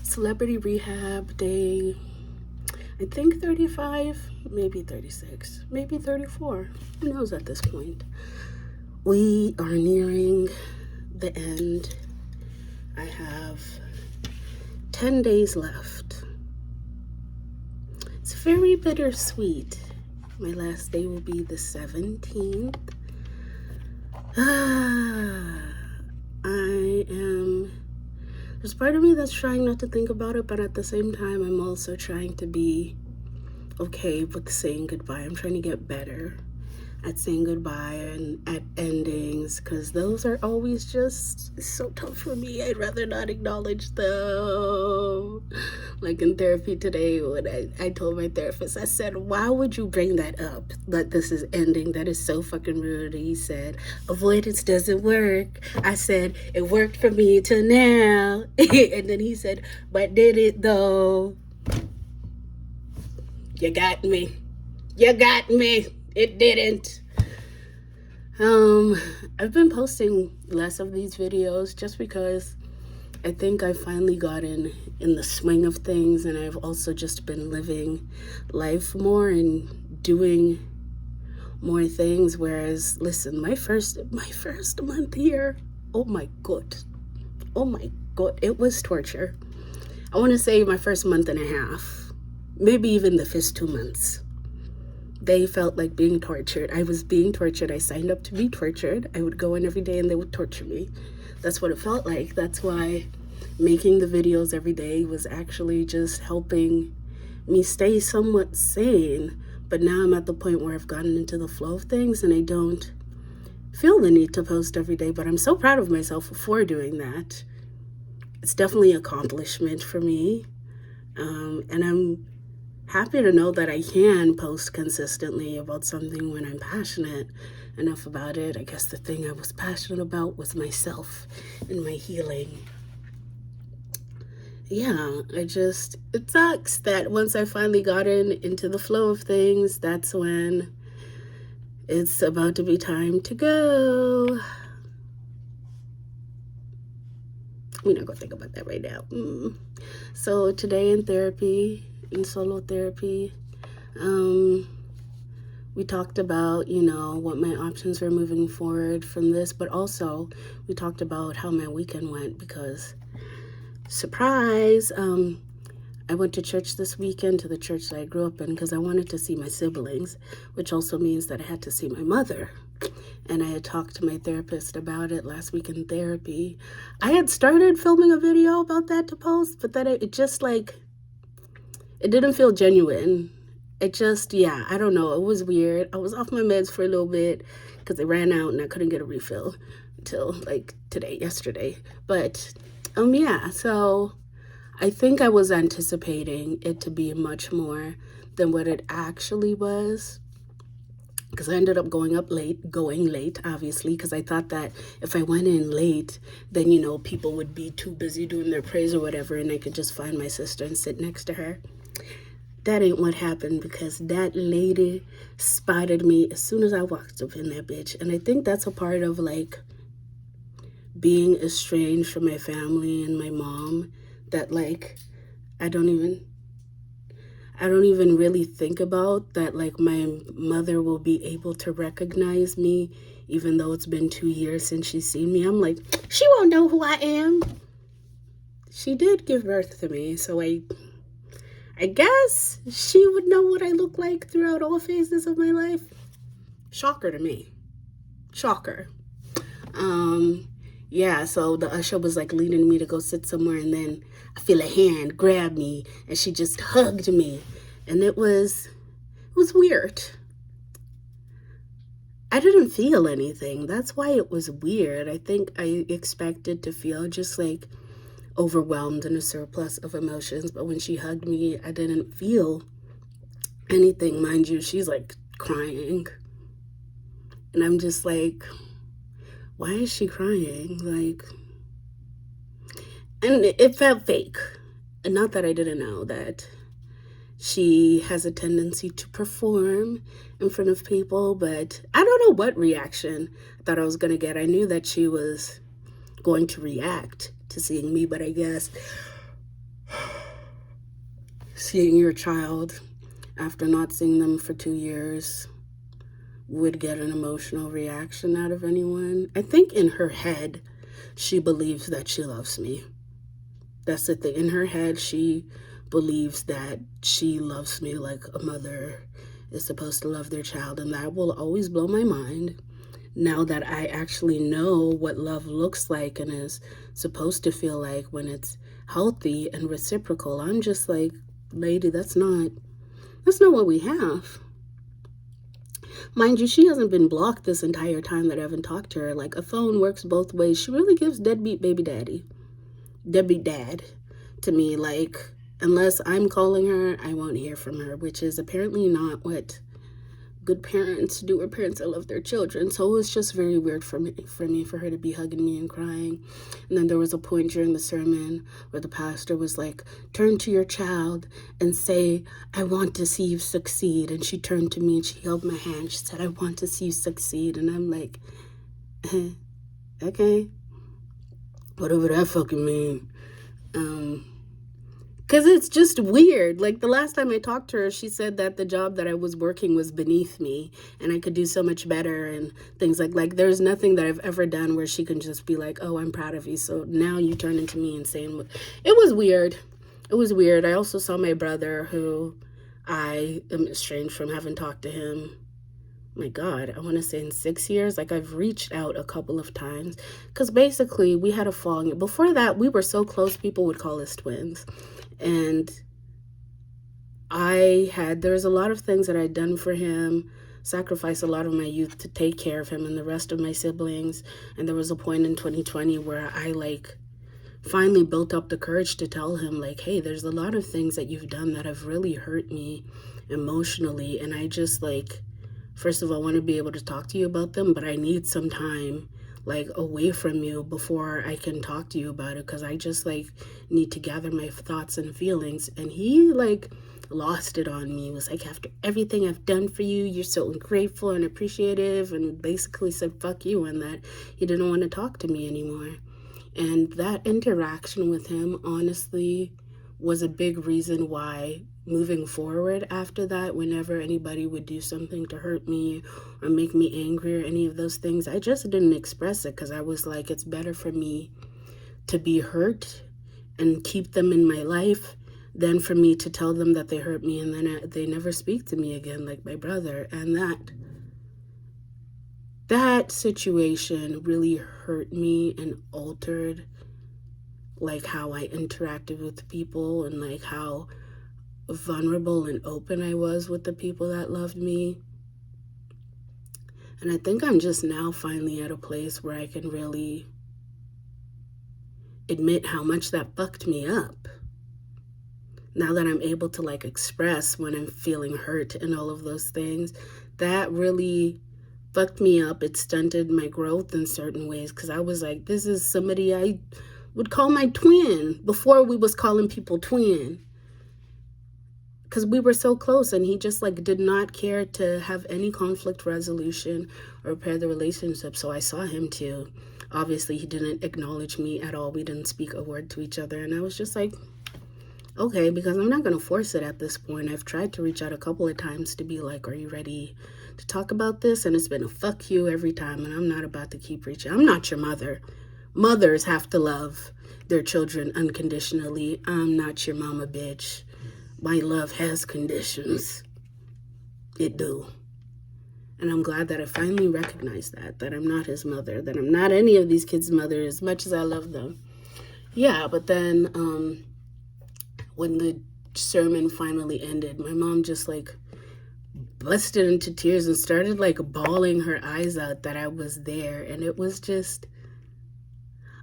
Celebrity rehab day, I think 35, maybe 36, maybe 34. Who knows at this point? We are nearing the end. I have 10 days left. It's very bittersweet. My last day will be the 17th. There's part of me that's trying not to think about it, but at the same time, I'm also trying to be okay with saying goodbye. I'm trying to get better at saying goodbye and at endings, because those are always just so tough for me. I'd rather not acknowledge them. Like in therapy today, when I told my therapist, I said, why would you bring that up, that this is ending? That is so fucking rude. And he said, avoidance doesn't work. I said, it worked for me till now. And then he said, but did it though? You got me. You got me. It didn't. I've been posting less of these videos just because I think I finally gotten in the swing of things, and I've also just been living life more and doing more things. Whereas, listen, my first month here, oh my god, it was torture. I want to say my first month and a half, maybe even the first 2 months. They felt like being tortured. I was being tortured. I signed up to be tortured. I would go in every day and they would torture me. That's what it felt like. That's why making the videos every day was actually just helping me stay somewhat sane. But now I'm at the point where I've gotten into the flow of things and I don't feel the need to post every day. But I'm so proud of myself for doing that. It's definitely an accomplishment for me. And I'm happy to know that I can post consistently about something when I'm passionate enough about it. I guess the thing I was passionate about was myself and my healing. Yeah, it sucks that once I finally got into the flow of things, that's when it's about to be time to go. We're not gonna think about that right now. So today in solo therapy, we talked about, what my options were moving forward from this, but also we talked about how my weekend went because, surprise, I went to church this weekend, to the church that I grew up in, because I wanted to see my siblings, which also means that I had to see my mother. And I had talked to my therapist about it last week in therapy. I had started filming a video about that to post, but then it just it didn't feel genuine. I don't know. It was weird. I was off my meds for a little bit because they ran out and I couldn't get a refill until yesterday. But so I think I was anticipating it to be much more than what it actually was, because I ended up going late, obviously, because I thought that if I went in late, then, people would be too busy doing their prayers or whatever, and I could just find my sister and sit next to her. That ain't what happened, because that lady spotted me as soon as I walked up in that bitch. And I think that's a part of, being estranged from my family and my mom, that, I don't even really think about that, my mother will be able to recognize me even though it's been 2 years since she's seen me. I'm like, she won't know who I am. She did give birth to me, so I guess she would know what I look like throughout all phases of my life. Shocker to me. Shocker. So the usher was leading me to go sit somewhere, and then I feel a hand grab me and she just hugged me. And it was weird. I didn't feel anything. That's why it was weird. I think I expected to feel just overwhelmed and a surplus of emotions. But when she hugged me, I didn't feel anything. Mind you, she's crying. And I'm just why is she crying? And it felt fake. And not that I didn't know that she has a tendency to perform in front of people, but I don't know what reaction I thought I was going to get. I knew that she was going to react to seeing me, but I guess seeing your child after not seeing them for 2 years would get an emotional reaction out of anyone. I think in her head, she believes that she loves me. That's the thing. In her head, she believes that she loves me like a mother is supposed to love their child. And that will always blow my mind now that I actually know what love looks like and is supposed to feel like when it's healthy and reciprocal. I'm just like, lady, that's not what we have. Mind you, she hasn't been blocked this entire time that I haven't talked to her. Like, a phone works both ways. She really gives deadbeat dad to me. Like, unless I'm calling her, I won't hear from her, which is apparently not what good parents do, or parents that love their children. So it was just very weird for her to be hugging me and crying. And then there was a point during the sermon where the pastor was like, turn to your child and say, I want to see you succeed. And she turned to me and she held my hand. She said, I want to see you succeed. And I'm like, okay, whatever that fucking mean. Because it's just weird. Like, the last time I talked to her, she said that the job that I was working was beneath me and I could do so much better and things like there's nothing that I've ever done where she can just be like, oh, I'm proud of you. So now you turn into me and saying, it was weird. It was weird. I also saw my brother, who I am estranged from, haven't talked to him. My God, I want to say in 6 years. Like, I've reached out a couple of times because basically we had a falling. Before that, we were so close, people would call us twins. And there was a lot of things that I'd done for him, sacrificed a lot of my youth to take care of him and the rest of my siblings. And there was a point in 2020 where I finally built up the courage to tell him, like, hey, there's a lot of things that you've done that have really hurt me emotionally. And I just, first of all, I want to be able to talk to you about them, but I need some time away from you before I can talk to you about it, because I just need to gather my thoughts and feelings. And he lost it on me. He was like, after everything I've done for you, you're so ungrateful and appreciative, and basically said fuck you, and that he didn't want to talk to me anymore. And that interaction with him honestly was a big reason why moving forward after that, whenever anybody would do something to hurt me or make me angry or any of those things, I just didn't express it, because I was like, it's better for me to be hurt and keep them in my life than for me to tell them that they hurt me and then they never speak to me again, like my brother. And that situation really hurt me and altered how I interacted with people and how vulnerable and open I was with the people that loved me. And I think I'm just now finally at a place where I can really admit how much that fucked me up. Now that I'm able to express when I'm feeling hurt and all of those things, that really fucked me up. It stunted my growth in certain ways, because I was like, this is somebody I would call my twin before we was calling people twin, because we were so close, and he just did not care to have any conflict resolution or repair the relationship. So I saw him too. Obviously, he didn't acknowledge me at all. We didn't speak a word to each other, and I was just like, okay, because I'm not going to force it at this point. I've tried to reach out a couple of times to be like, are you ready to talk about this? And it's been a fuck you every time, and I'm not about to keep reaching. I'm not your mother. Mothers have to love their children unconditionally. I'm not your mama, bitch. My love has conditions. It do. And I'm glad that I finally recognized that I'm not his mother, that I'm not any of these kids' mother, as much as I love them. Yeah, but then when the sermon finally ended, my mom just busted into tears and started bawling her eyes out that I was there. And it was just,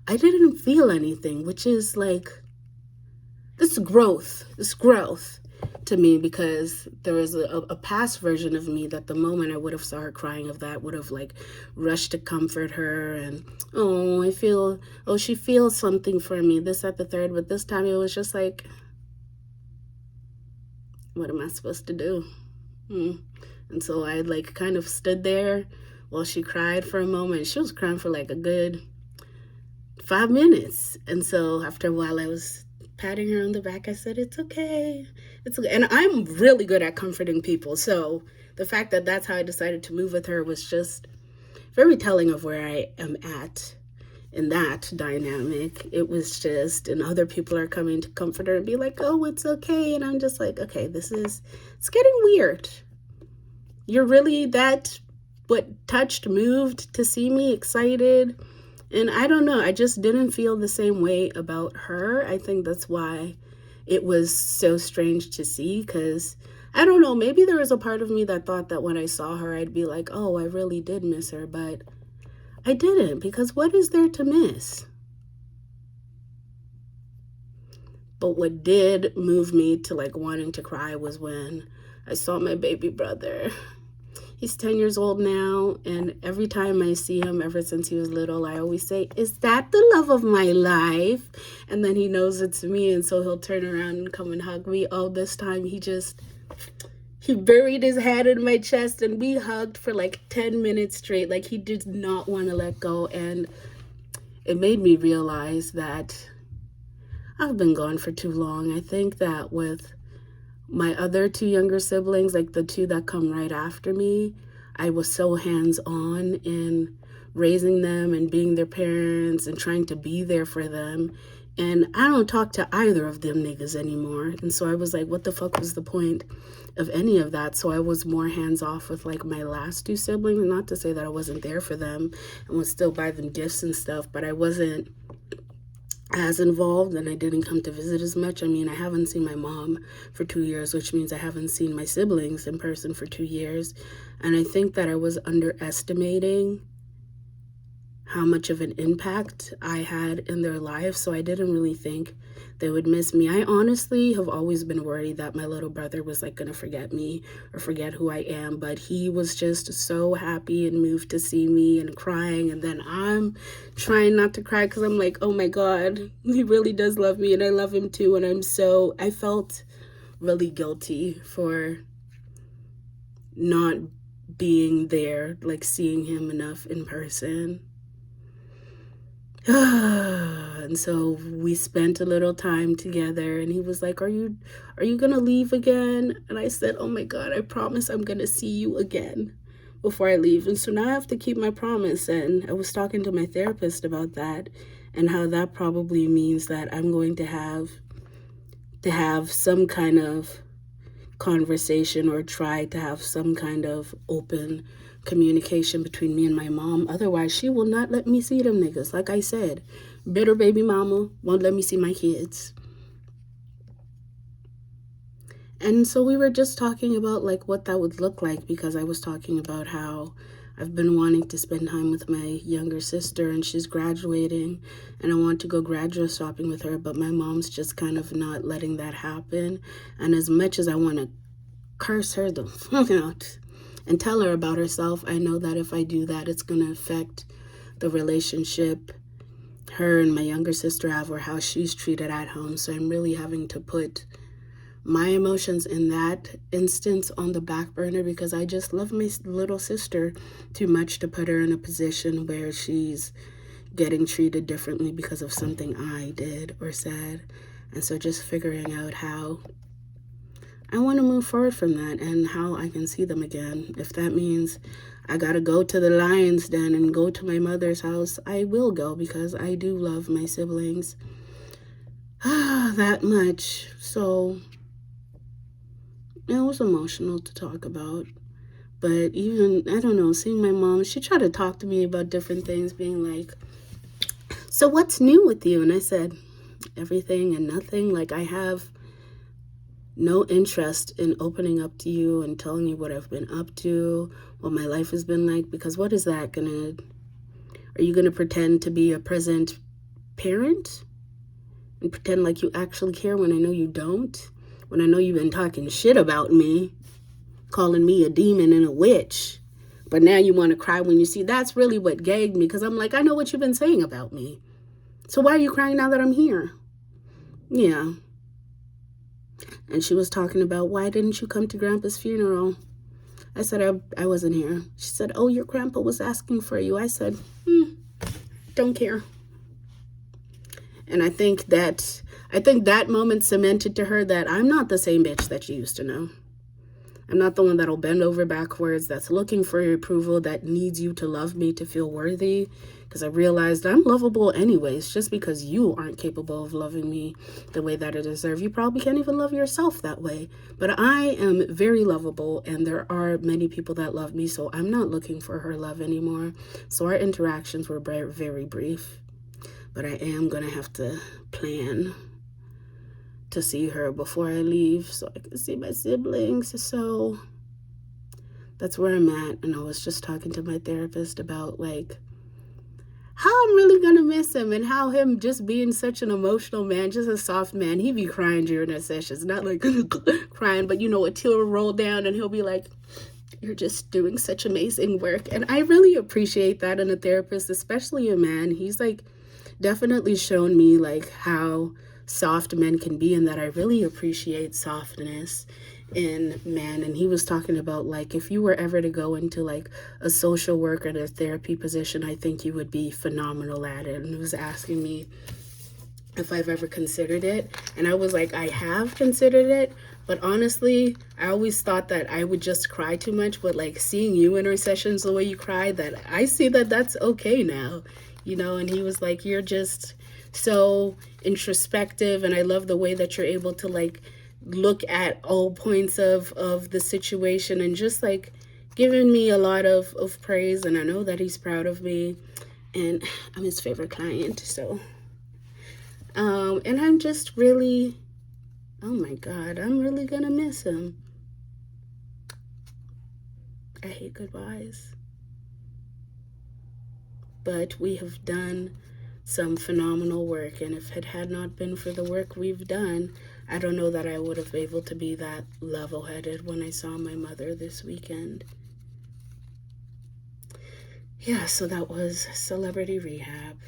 I didn't feel anything, which is this growth to me, because there was a past version of me that the moment I would have saw her crying of that would have rushed to comfort her and, she feels something for me, this, that, the third. But this time it was just what am I supposed to do? And so I kind of stood there while she cried for a moment. She was crying for a good 5 minutes. And so after a while, I was patting her on the back. I said, it's okay. And I'm really good at comforting people. So the fact that that's how I decided to move with her was just very telling of where I am at in that dynamic. It was just, and other people are coming to comfort her and be like, oh, it's okay. And I'm just like, okay, it's getting weird. You're really that, what, touched, moved to see me, excited. And I don't know, I just didn't feel the same way about her. I think that's why it was so strange to see, because I don't know, maybe there was a part of me that thought that when I saw her, I'd be like, oh, I really did miss her, but I didn't, because what is there to miss? But what did move me to like wanting to cry was when I saw my baby brother. He's 10 years old now, and every time I see him, ever since he was little, I always say, is that the love of my life? And then he knows it's me, and so he'll turn around and come and hug me. Oh, this time he buried his head in my chest, and we hugged for like 10 minutes straight. Like, he did not want to let go, and it made me realize that I've been gone for too long. I think that with my other two younger siblings, like the two that come right after me, I was so hands-on in raising them and being their parents and trying to be there for them. And I don't talk to either of them niggas anymore. And so I was like, what the fuck was the point of any of that? So I was more hands-off with like my last two siblings. Not to say that I wasn't there for them and would still buy them gifts and stuff, but I wasn't as involved, and I didn't come to visit as much. I mean, I haven't seen my mom for 2 years, which means I haven't seen my siblings in person for 2 years. And I think that I was underestimating how much of an impact I had in their lives, so I didn't really think they would miss me. I honestly have always been worried that my little brother was like gonna forget me or forget who I am, but he was just so happy and moved to see me and crying, and then I'm trying not to cry because I'm like, oh my God, he really does love me and I love him too, and I felt really guilty for not being there, like seeing him enough in person. And so we spent a little time together, and he was like, are you gonna leave again? And I said, oh my God, I promise I'm gonna see you again before I leave. And so now I have to keep my promise. And I was talking to my therapist about that and how that probably means that I'm going to have some kind of conversation or try to have some kind of open communication between me and my mom. Otherwise, she will not let me see them niggas. Like I said, bitter baby mama won't let me see my kids. And so we were just talking about like what that would look like, because I was talking about how I've been wanting to spend time with my younger sister, and she's graduating, and I want to go graduate shopping with her, but my mom's just kind of not letting that happen. And as much as I want to curse her the fuck out and tell her about herself, I know that if I do that, it's going to affect the relationship her and my younger sister have, or how she's treated at home. So I'm really having to put my emotions in that instance on the back burner, because I just love my little sister too much to put her in a position where she's getting treated differently because of something I did or said. And so just figuring out how I want to move forward from that and how I can see them again. If that means I gotta go to the lion's den and go to my mother's house, I will go, because I do love my siblings that much. So it was emotional to talk about. But even, I don't know, seeing my mom, she tried to talk to me about different things, being like, so what's new with you? And I said, everything and nothing. Like, I have no interest in opening up to you and telling you what I've been up to, what my life has been like, because what is that are you gonna pretend to be a present parent and pretend like you actually care when I know you don't? When I know you've been talking shit about me, calling me a demon and a witch, but now you want to cry when you see. That's really what gagged me, because I'm like, I know what you've been saying about me. So why are you crying now that I'm here? Yeah. And she was talking about, why didn't you come to Grandpa's funeral? I said, I wasn't here. She said, oh, your grandpa was asking for you. I said, don't care. And I think that moment cemented to her that I'm not the same bitch that you used to know. I'm not the one that'll bend over backwards, that's looking for your approval, that needs you to love me to feel worthy. Because I realized I'm lovable anyways. Just because you aren't capable of loving me the way that I deserve, you probably can't even love yourself that way. But I am very lovable, and there are many people that love me, so I'm not looking for her love anymore. So our interactions were very brief. But I am going to have to plan to see her before I leave so I can see my siblings. So that's where I'm at. And I was just talking to my therapist about like how I'm really gonna miss him, and how him just being such an emotional man, just a soft man, he be crying during our sessions. Not like crying, but you know, a tear will roll down and he'll be like, "You're just doing such amazing work." And I really appreciate that in a therapist, especially a man. He's like definitely shown me like how soft men can be, and that I really appreciate softness in men. And he was talking about like if you were ever to go into like a social work or a therapy position, I think you would be phenomenal at it. And he was asking me if I've ever considered it, and I was like, I have considered it, but honestly I always thought that I would just cry too much. But like seeing you in our sessions the way you cry, that I see that that's okay now, you know. And he was like, you're just so introspective, and I love the way that you're able to like look at all points of the situation, and just like giving me a lot of praise. And I know that he's proud of me, and I'm his favorite client. So and I'm just really, oh my God, I'm really gonna miss him. I hate goodbyes. But we have done some phenomenal work, and if it had not been for the work we've done, I don't know that I would have been able to be that level-headed when I saw my mother this weekend. Yeah, so that was Celebrity Rehab.